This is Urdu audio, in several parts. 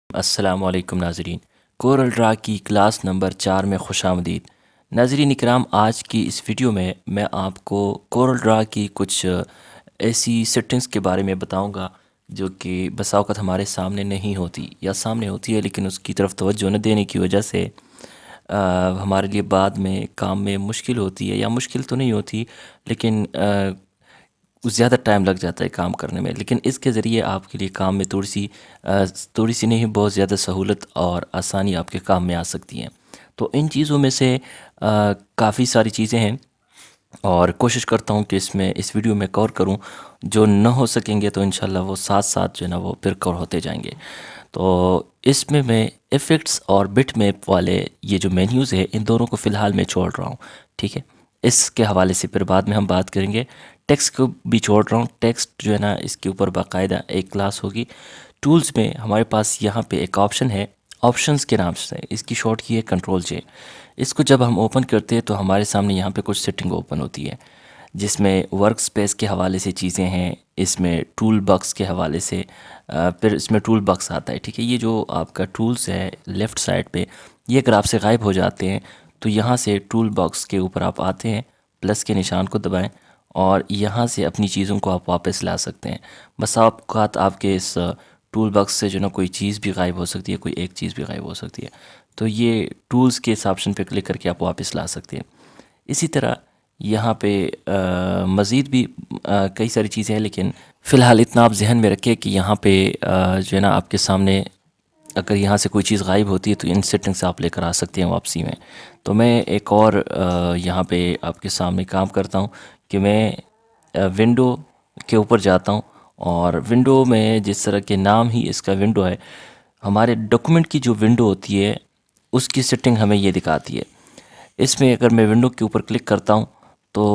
السلام علیکم ناظرین، کورل ڈرا کی کلاس نمبر 4 میں خوش آمدید۔ ناظرین اکرام، آج کی اس ویڈیو میں آپ کو کورل ڈرا کی کچھ ایسی سیٹنگز کے بارے میں بتاؤں گا جو کہ بسا اوقات ہمارے سامنے نہیں ہوتی یا سامنے ہوتی ہے، لیکن اس کی طرف توجہ نہ دینے کی وجہ سے ہمارے لیے بعد میں کام میں مشکل ہوتی ہے، یا مشکل تو نہیں ہوتی لیکن زیادہ ٹائم لگ جاتا ہے کام کرنے میں۔ لیکن اس کے ذریعے آپ کے لیے کام میں تھوڑی سی نہیں، بہت زیادہ سہولت اور آسانی آپ کے کام میں آ سکتی ہیں۔ تو ان چیزوں میں سے کافی ساری چیزیں ہیں، اور کوشش کرتا ہوں کہ اس ویڈیو میں کور کروں۔ جو نہ ہو سکیں گے تو انشاءاللہ وہ ساتھ ساتھ جو ہے نا وہ پھر کور ہوتے جائیں گے۔ تو اس میں ایفیکٹس اور بٹ میپ والے یہ جو مینیوز ہے، ان دونوں کو فی الحال میں چھوڑ رہا ہوں، ٹھیک ہے۔ اس کے حوالے سے پھر بعد میں ہم بات کریں گے۔ ٹیکسٹ کو بھی چھوڑ رہا ہوں، ٹیکسٹ جو ہے نا اس کے اوپر باقاعدہ ایک کلاس ہوگی۔ ٹولز میں ہمارے پاس یہاں پہ ایک آپشن ہے، آپشنز کے نام سے، اس کی شارٹ کی ہے کنٹرول جے۔ اس کو جب ہم اوپن کرتے ہیں تو ہمارے سامنے یہاں پہ کچھ سیٹنگ اوپن ہوتی ہے، جس میں ورک سپیس کے حوالے سے چیزیں ہیں، اس میں ٹول باکس کے حوالے سے پھر اس میں ٹول باکس آتا ہے، ٹھیک ہے۔ یہ جو آپ کا ٹولز ہے لیفٹ سائڈ پہ، یہ اگر آپ سے غائب ہو جاتے ہیں تو یہاں سے ٹول باکس کے اوپر آپ آتے ہیں، پلس کے نشان کو دبائیں اور یہاں سے اپنی چیزوں کو آپ واپس لا سکتے ہیں۔ بس اوقات آپ کے اس ٹول باکس سے جو نا کوئی چیز بھی غائب ہو سکتی ہے، کوئی ایک چیز بھی غائب ہو سکتی ہے، تو یہ ٹولز کے اس آپشن پہ کلک کر کے آپ واپس لا سکتے ہیں۔ اسی طرح یہاں پہ مزید بھی کئی ساری چیزیں ہیں، لیکن فی الحال اتنا آپ ذہن میں رکھیں کہ یہاں پہ جو ہے نا آپ کے سامنے اگر یہاں سے کوئی چیز غائب ہوتی ہے تو ان سیٹنگ سے آپ لے کر آ سکتے ہیں واپسی میں۔ تو میں ایک اور یہاں پہ آپ کے سامنے کام کرتا ہوں کہ میں ونڈو کے اوپر جاتا ہوں، اور ونڈو میں جس طرح کے نام ہی اس کا ونڈو ہے، ہمارے ڈاکومنٹ کی جو ونڈو ہوتی ہے اس کی سیٹنگ ہمیں یہ دکھاتی ہے۔ اس میں اگر میں ونڈو کے اوپر کلک کرتا ہوں تو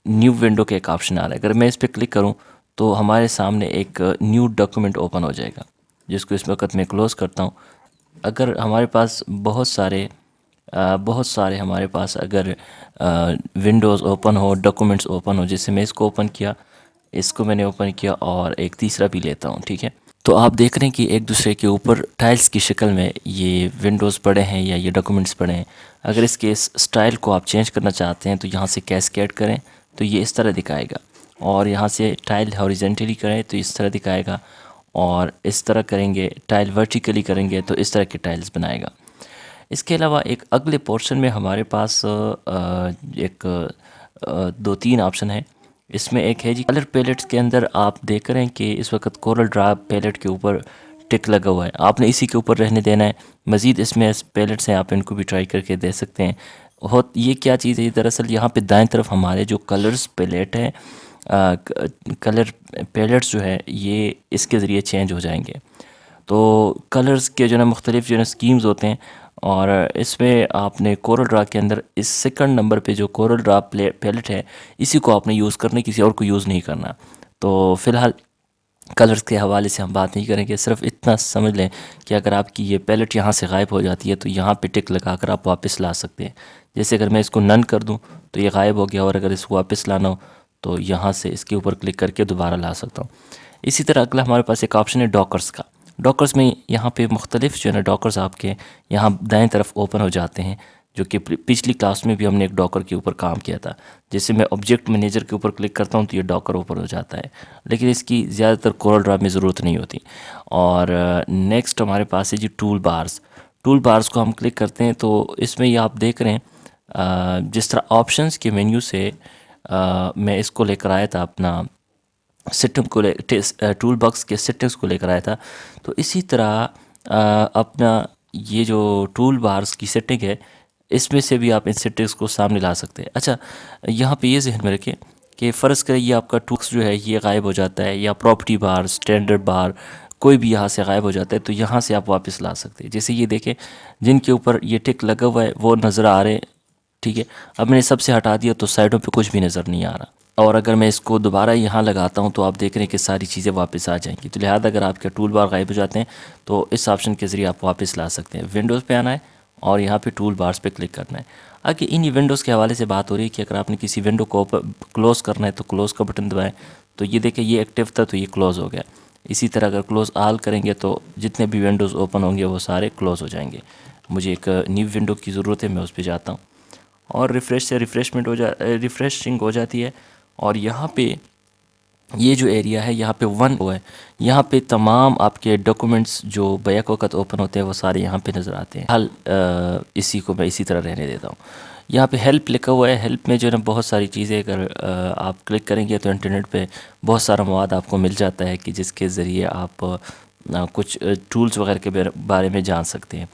نیو ونڈو کا ایک آپشن آ رہا ہے۔ اگر میں اس پہ کلک کروں تو ہمارے سامنے ایک نیو ڈاکومنٹ اوپن ہو جائے گا، جس کو اس وقت میں کلوز کرتا ہوں۔ اگر ہمارے پاس بہت سارے ہمارے پاس اگر ونڈوز اوپن ہو، ڈاکومنٹس اوپن ہو، جیسے میں اس کو اوپن کیا، اس کو میں نے اوپن کیا اور ایک تیسرا بھی لیتا ہوں، ٹھیک ہے۔ تو آپ دیکھ رہے ہیں کہ ایک دوسرے کے اوپر ٹائلز کی شکل میں یہ ونڈوز پڑے ہیں یا یہ ڈاکومنٹس پڑے ہیں۔ اگر اس کے سٹائل کو آپ چینج کرنا چاہتے ہیں تو یہاں سے کیسکیڈ کریں تو یہ اس طرح دکھائے گا، اور یہاں سے ٹائل ہاریزنٹلی کریں تو اس طرح دکھائے گا، اور اس طرح کریں گے ٹائل ورٹیکلی کریں گے تو اس طرح کے ٹائلز بنائے گا۔ اس کے علاوہ ایک اگلے پورشن میں ہمارے پاس ایک 2-3 آپشن ہیں۔ اس میں ایک ہے جی کلر پیلٹس کے اندر، آپ دیکھ رہے ہیں کہ اس وقت کورل ڈرا پیلٹ کے اوپر ٹک لگا ہوا ہے، آپ نے اسی کے اوپر رہنے دینا ہے۔ مزید اس میں پیلٹس ہیں، آپ ان کو بھی ٹرائی کر کے دے سکتے ہیں۔ یہ کیا چیز ہے؟ دراصل یہاں پہ دائیں طرف ہمارے جو کلرز پیلیٹ ہیں، کلر پیلٹس جو ہے یہ اس کے ذریعے چینج ہو جائیں گے۔ تو کلرز کے جو ہے مختلف جو ہے اسکیمز ہوتے ہیں، اور اس میں آپ نے کورل ڈرا کے اندر اس سیکنڈ نمبر پہ جو کورل ڈرا پیلٹ ہے، اسی کو آپ نے یوز کرنا ہے، کسی اور کو یوز نہیں کرنا۔ تو فی الحال کلرز کے حوالے سے ہم بات نہیں کریں گے، صرف اتنا سمجھ لیں کہ اگر آپ کی یہ پیلٹ یہاں سے غائب ہو جاتی ہے تو یہاں پہ ٹک لگا کر آپ واپس لا سکتے ہیں۔ جیسے اگر میں اس کو نن کر دوں تو یہ غائب ہو گیا، اور اگر اس کو واپس لانا ہو تو یہاں سے اس کے اوپر کلک کر کے دوبارہ لا سکتا ہوں۔ اسی طرح اگلا ہمارے پاس ایک آپشن ہے ڈاکرز کا۔ ڈاکرز میں یہاں پہ مختلف جو ہے نا ڈاکرز آپ کے یہاں دائیں طرف اوپن ہو جاتے ہیں، جو کہ پچھلی کلاس میں بھی ہم نے ایک ڈاکر کے اوپر کام کیا تھا۔ جیسے میں آبجیکٹ مینیجر کے اوپر کلک کرتا ہوں تو یہ ڈاکر اوپن ہو جاتا ہے، لیکن اس کی زیادہ تر کورل ڈرا میں ضرورت نہیں ہوتی۔ اور نیکسٹ ہمارے پاس ہے جی ٹول بارز۔ ٹول بارز کو ہم کلک کرتے ہیں تو اس میں یہ آپ دیکھ رہے ہیں جس طرح آپشنز کے مینیو سے میں اس کو لے کر آیا تھا، اپنا سسٹم کو ٹول باکس کے سیٹنگز کو لے کر آیا تھا، تو اسی طرح اپنا یہ جو ٹول بارز کی سیٹنگ ہے، اس میں سے بھی آپ ان سیٹنگز کو سامنے لا سکتے ہیں۔ اچھا، یہاں پہ یہ ذہن میں رکھیں کہ فرض کریں یہ آپ کا ٹولز جو ہے یہ غائب ہو جاتا ہے، یا پراپرٹی بار، اسٹینڈرڈ بار کوئی بھی یہاں سے غائب ہو جاتا ہے تو یہاں سے آپ واپس لا سکتے ہیں۔ جیسے یہ دیکھیں جن کے اوپر یہ ٹک لگا ہوا ہے وہ نظر آ رہے ہیں، ٹھیک ہے۔ اب میں نے سب سے ہٹا دیا تو سائڈوں پہ کچھ بھی نظر نہیں آ رہا، اور اگر میں اس کو دوبارہ یہاں لگاتا ہوں تو آپ دیکھ رہے ہیں کہ ساری چیزیں واپس آ جائیں گی۔ تو لہٰذا اگر آپ کے ٹول بار غائب ہو جاتے ہیں تو اس آپشن کے ذریعے آپ واپس لا سکتے ہیں۔ ونڈوز پہ آنا ہے اور یہاں پہ ٹول بارز پہ کلک کرنا ہے۔ آگے انہی ونڈوز کے حوالے سے بات ہو رہی ہے کہ اگر آپ نے کسی ونڈو کو کلوز کرنا ہے تو کلوز کا بٹن دبائیں، تو یہ دیکھیں یہ ایکٹیو تھا تو یہ کلوز ہو گیا۔ اسی طرح اگر کلوز آل کریں گے تو جتنے بھی ونڈوز اوپن ہوں گے وہ سارے کلوز ہو جائیں گے. مجھے ایک نیو ونڈو کی ضرورت ہے، میں اس پہ جاتا ہوں اور ریفریش سے ریفریشنگ ہو جاتی ہے. اور یہاں پہ یہ جو ایریا ہے یہاں پہ 1 ہے، یہاں پہ تمام آپ کے ڈاکومنٹس جو بیک وقت اوپن ہوتے ہیں وہ سارے یہاں پہ نظر آتے ہیں. حال اسی کو میں اسی طرح رہنے دیتا ہوں. یہاں پہ ہیلپ لکھا ہوا ہے، ہیلپ میں جو ہے نا بہت ساری چیزیں، اگر آپ کلک کریں گے تو انٹرنیٹ پہ بہت سارا مواد آپ کو مل جاتا ہے کہ جس کے ذریعے آپ کچھ ٹولز وغیرہ کے بارے میں جان سکتے ہیں.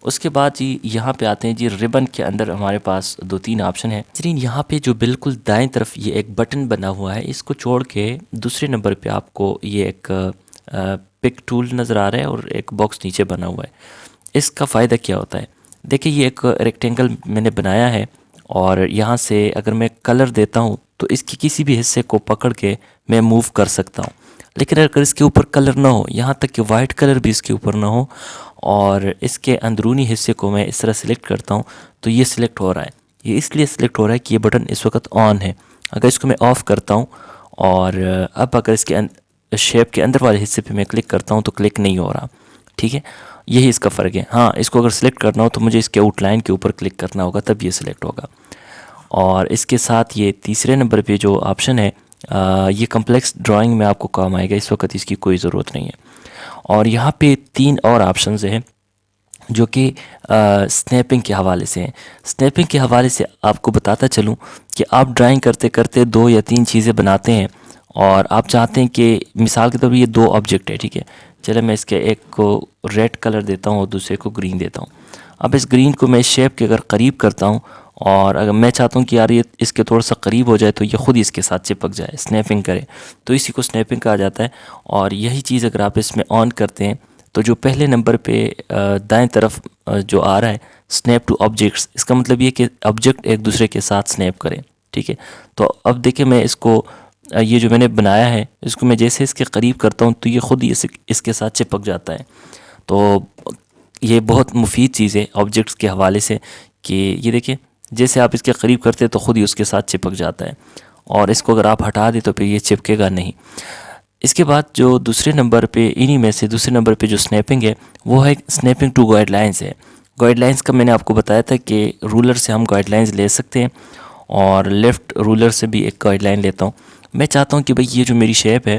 اس کے بعد جی یہاں پہ آتے ہیں جی ربن کے اندر ہمارے پاس 2-3 آپشن ہیں. ناظرین یہاں پہ جو بالکل دائیں طرف یہ ایک بٹن بنا ہوا ہے، اس کو چھوڑ کے دوسرے نمبر پہ آپ کو یہ ایک پک ٹول نظر آ رہا ہے اور ایک باکس نیچے بنا ہوا ہے. اس کا فائدہ کیا ہوتا ہے؟ دیکھیں یہ ایک ریکٹینگل میں نے بنایا ہے اور یہاں سے اگر میں کلر دیتا ہوں تو اس کی کسی بھی حصے کو پکڑ کے میں موو کر سکتا ہوں. لیکن اگر اس کے اوپر کلر نہ ہو، یہاں تک کہ وائٹ کلر بھی اس کے اوپر نہ ہو، اور اس کے اندرونی حصے کو میں اس طرح سلیکٹ کرتا ہوں تو یہ سلیکٹ ہو رہا ہے. یہ اس لیے سلیکٹ ہو رہا ہے کہ یہ بٹن اس وقت آن ہے. اگر اس کو میں آف کرتا ہوں اور اب اگر اس کے شیپ کے اندر والے حصے پہ میں کلک کرتا ہوں تو کلک نہیں ہو رہا. ٹھیک ہے، یہی اس کا فرق ہے. ہاں اس کو اگر سلیکٹ کرنا ہو تو مجھے اس کے آؤٹ لائن کے اوپر کلک کرنا ہوگا، تب یہ سلیکٹ ہوگا. اور اس کے ساتھ یہ تیسرے نمبر پہ جو آپشن ہے یہ کمپلیکس ڈرائنگ میں آپ کو کام آئے گا، اس وقت اس کی کوئی ضرورت نہیں ہے. اور یہاں پہ 3 اور آپشنز ہیں جو کہ سنیپنگ کے حوالے سے ہیں. سنیپنگ کے حوالے سے آپ کو بتاتا چلوں کہ آپ ڈرائنگ کرتے کرتے 2 یا 3 چیزیں بناتے ہیں اور آپ چاہتے ہیں کہ مثال کے طور پر یہ 2 آبجیکٹ ہے. ٹھیک ہے، چلے میں اس کے ایک کو ریڈ کلر دیتا ہوں اور دوسرے کو گرین دیتا ہوں. اب اس گرین کو میں شیپ کے اگر قریب کرتا ہوں اور اگر میں چاہتا ہوں کہ یار یہ اس کے تھوڑا سا قریب ہو جائے تو یہ خود ہی اس کے ساتھ چپک جائے، سنیپنگ کرے، تو اسی کو سنیپنگ کہا جاتا ہے. اور یہی چیز اگر آپ اس میں آن کرتے ہیں تو جو پہلے نمبر پہ دائیں طرف جو آ رہا ہے سنیپ ٹو آبجیکٹس، اس کا مطلب یہ کہ آبجیکٹ ایک دوسرے کے ساتھ سنیپ کریں. ٹھیک ہے، تو اب دیکھیں میں اس کو یہ جو میں نے بنایا ہے اس کو میں جیسے اس کے قریب کرتا ہوں تو یہ خود ہی اس کے ساتھ چپک جاتا ہے. تو یہ بہت مفید چیز ہے آبجیکٹس کے حوالے سے کہ یہ دیکھیں جیسے آپ اس کے قریب کرتے ہیں تو خود ہی اس کے ساتھ چپک جاتا ہے، اور اس کو اگر آپ ہٹا دیں تو پھر یہ چپکے گا نہیں. اس کے بعد جو دوسرے نمبر پہ انہی میں سے دوسرے نمبر پہ جو سنیپنگ ہے وہ ہے سنیپنگ ٹو گائیڈ لائنز ہے. گائیڈ لائنز کا میں نے آپ کو بتایا تھا کہ رولر سے ہم گائیڈ لائنز لے سکتے ہیں اور لیفٹ رولر سے بھی ایک گائیڈ لائن لیتا ہوں. میں چاہتا ہوں کہ بھئی یہ جو میری شیپ ہے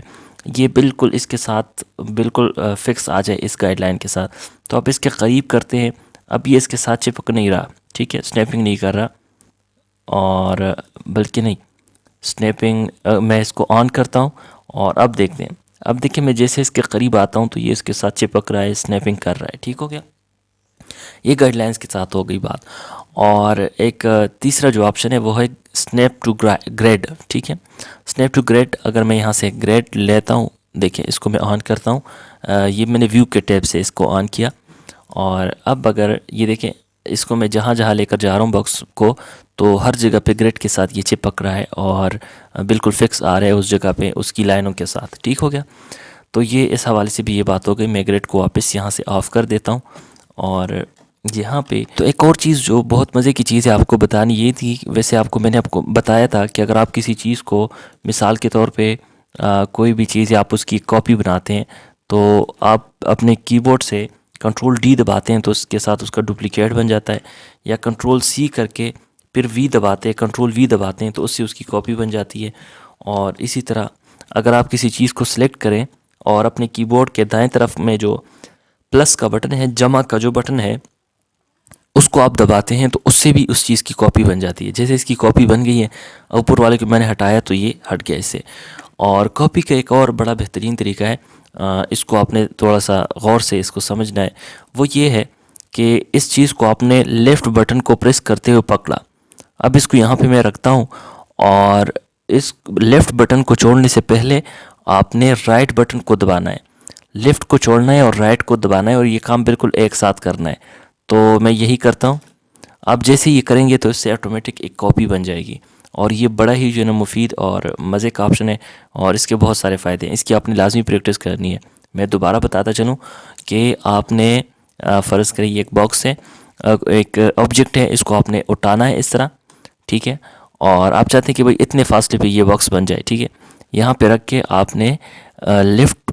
یہ بالکل اس کے ساتھ بالکل فکس آ جائے اس گائیڈ لائن کے ساتھ. تو آپ اس کے قریب کرتے ہیں، اب یہ اس کے ساتھ چپک نہیں رہا. ٹھیک ہے، سنیپنگ نہیں کر رہا، اور بلکہ نہیں سنیپنگ میں اس کو آن کرتا ہوں اور اب دیکھتے ہیں. اب دیکھیں میں جیسے اس کے قریب آتا ہوں تو یہ اس کے ساتھ چپک رہا ہے، سنیپنگ کر رہا ہے. ٹھیک ہو گیا، یہ گائیڈ لائنز کے ساتھ ہو گئی بات. اور ایک تیسرا جو آپشن ہے وہ ہے سنیپ ٹو گریڈ. ٹھیک ہے، سنیپ ٹو گریڈ اگر میں یہاں سے گریڈ لیتا ہوں، دیکھیں اس کو میں آن کرتا ہوں، یہ میں نے ویو کے ٹیب سے اس کو آن کیا. اور اب اگر یہ دیکھیں اس کو میں جہاں جہاں لے کر جا رہا ہوں باکس کو تو ہر جگہ پہ گریڈ کے ساتھ یہ چپک رہا ہے اور بالکل فکس آ رہا ہے اس جگہ پہ اس کی لائنوں کے ساتھ. ٹھیک ہو گیا، تو یہ اس حوالے سے بھی یہ بات ہو گئی. میں گریڈ کو واپس یہاں سے آف کر دیتا ہوں. اور یہاں پہ تو ایک اور چیز جو بہت مزے کی چیز ہے آپ کو بتانی یہ تھی، ویسے میں نے آپ کو بتایا تھا کہ اگر آپ کسی چیز کو مثال کے طور پہ کوئی بھی چیز ہے آپ اس کی کاپی بناتے ہیں تو آپ اپنے کی بورڈ سے کنٹرول ڈی دباتے ہیں تو اس کے ساتھ اس کا ڈپلیکیٹ بن جاتا ہے، یا کنٹرول سی کر کے پھر وی دباتے ہیں، کنٹرول وی دباتے ہیں تو اس سے اس کی کاپی بن جاتی ہے. اور اسی طرح اگر آپ کسی چیز کو سلیکٹ کریں اور اپنے کی بورڈ کے دائیں طرف میں جو پلس کا بٹن ہے، جمع کا جو بٹن ہے، اس کو آپ دباتے ہیں تو اس سے بھی اس چیز کی کاپی بن جاتی ہے. جیسے اس کی کاپی بن گئی ہے، اوپر والے کو میں نے ہٹایا تو یہ ہٹ گیا اس سے. اور کاپی کا ایک اور بڑا بہترین طریقہ ہے، اس کو آپ نے تھوڑا سا غور سے اس کو سمجھنا ہے، وہ یہ ہے کہ اس چیز کو آپ نے لیفٹ بٹن کو پریس کرتے ہوئے پکڑا. اب اس کو یہاں پہ میں رکھتا ہوں اور اس لیفٹ بٹن کو چھوڑنے سے پہلے آپ نے رائٹ بٹن کو دبانا ہے. لیفٹ کو چھوڑنا ہے اور رائٹ کو دبانا ہے اور یہ کام بالکل ایک ساتھ کرنا ہے. تو میں یہی کرتا ہوں. آپ جیسے یہ کریں گے تو اس سے آٹومیٹک ایک کاپی بن جائے گی. اور یہ بڑا ہی جو ہے نا مفید اور مزے کا آپشن ہے اور اس کے بہت سارے فائدے ہیں. اس کی آپ نے لازمی پریکٹس کرنی ہے. میں دوبارہ بتاتا چلوں کہ آپ نے فرض کریں یہ ایک باکس ہے، ایک آبجیکٹ ہے، اس کو آپ نے اٹھانا ہے اس طرح. ٹھیک ہے، اور آپ چاہتے ہیں کہ بھئی اتنے فاصلے پہ یہ باکس بن جائے. ٹھیک ہے، یہاں پہ رکھ کے آپ نے لیفٹ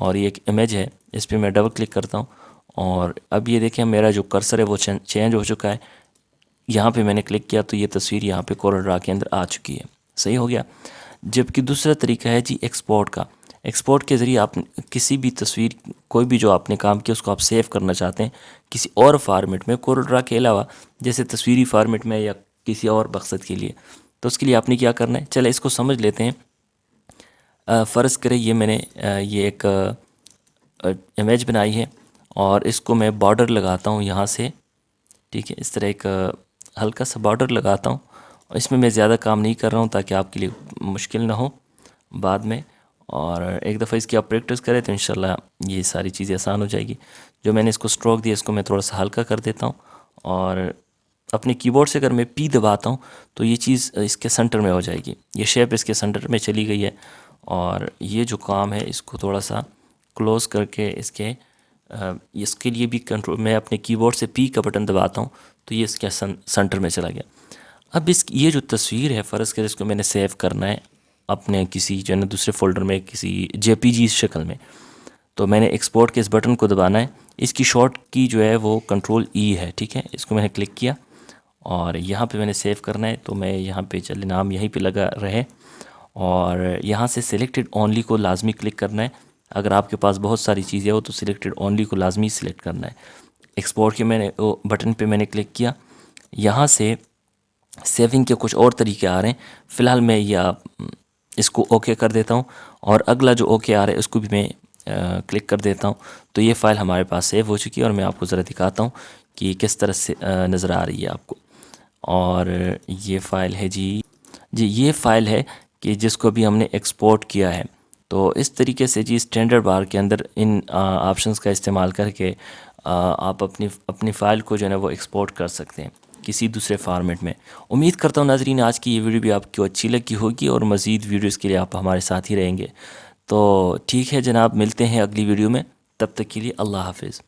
اور یہ ایک امیج ہے، اس پہ میں ڈبل کلک کرتا ہوں اور اب یہ دیکھیں میرا جو کرسر ہے وہ چینج ہو چکا ہے. یہاں پہ میں نے کلک کیا تو یہ تصویر یہاں پہ کورل ڈرا کے اندر آ چکی ہے. صحیح ہو گیا. جبکہ دوسرا طریقہ ہے جی ایکسپورٹ کا. ایکسپورٹ کے ذریعے آپ کسی بھی تصویر، کوئی بھی جو آپ نے کام کیا اس کو آپ سیو کرنا چاہتے ہیں کسی اور فارمیٹ میں کورل ڈرا کے علاوہ، جیسے تصویری فارمیٹ میں یا کسی اور مقصد کے لیے، تو اس کے لیے آپ نے کیا کرنا ہے، چلے اس کو سمجھ لیتے ہیں. فرض کرے یہ میں نے یہ ایک امیج بنائی ہے اور اس کو میں بارڈر لگاتا ہوں یہاں سے. ٹھیک ہے، اس طرح ایک ہلکا سا بارڈر لگاتا ہوں. اور اس میں زیادہ کام نہیں کر رہا ہوں تاکہ آپ کے لیے مشکل نہ ہو بعد میں. اور ایک دفعہ اس کی آپ پریکٹس کریں تو انشاءاللہ یہ ساری چیزیں آسان ہو جائے گی. جو میں نے اس کو اسٹروک دیا اس کو میں تھوڑا سا ہلکا کر دیتا ہوں اور اپنے کی بورڈ سے اگر میں پی دباتا ہوں تو یہ چیز اس کے سنٹر میں ہو جائے گی. یہ شیپ اس کے سنٹر میں چلی گئی ہے. اور یہ جو کام ہے اس کو تھوڑا سا کلوز کر کے اس کے لیے بھی کنٹرول، میں اپنے کی بورڈ سے پی کا بٹن دباتا ہوں تو یہ اس کے سنٹر میں چلا گیا. اب یہ جو تصویر ہے، فرض کر اس کو میں نے سیو کرنا ہے اپنے کسی جو ہے نا دوسرے فولڈر میں، کسی جے پی جی شکل میں، تو میں نے ایکسپورٹ کے اس بٹن کو دبانا ہے. اس کی شارٹ کی جو ہے وہ کنٹرول ای ہے. ٹھیک ہے، اس کو میں نے کلک کیا اور یہاں پہ میں نے سیو کرنا ہے تو میں یہاں پہ چلے نام یہیں پہ لگا رہے اور یہاں سے سلیکٹڈ اونلی کو لازمی کلک کرنا ہے. اگر آپ کے پاس بہت ساری چیزیں ہو تو سلیکٹڈ اونلی کو لازمی سلیکٹ کرنا ہے. ایکسپورٹ کے میں نے بٹن پہ میں نے کلک کیا. یہاں سے سیونگ کے کچھ اور طریقے آ رہے ہیں، فی الحال میں اس کو اوکے کر دیتا ہوں اور اگلا جو اوکے آ رہا ہے اس کو بھی میں کلک کر دیتا ہوں. تو یہ فائل ہمارے پاس سیو ہو چکی ہے اور میں آپ کو ذرا دکھاتا ہوں کہ کس طرح سے نظر آ رہی ہے آپ کو. اور یہ فائل ہے جی یہ فائل ہے کہ جس کو بھی ہم نے ایکسپورٹ کیا ہے. تو اس طریقے سے جی اسٹینڈرڈ بار کے اندر ان آپشنز کا استعمال کر کے آپ اپنی فائل کو جو ہے نا وہ ایکسپورٹ کر سکتے ہیں کسی دوسرے فارمیٹ میں. امید کرتا ہوں ناظرین آج کی یہ ویڈیو بھی آپ کو اچھی لگی ہوگی اور مزید ویڈیوز کے لیے آپ ہمارے ساتھ ہی رہیں گے. تو ٹھیک ہے جناب، ملتے ہیں اگلی ویڈیو میں، تب تک کے لیے اللہ حافظ.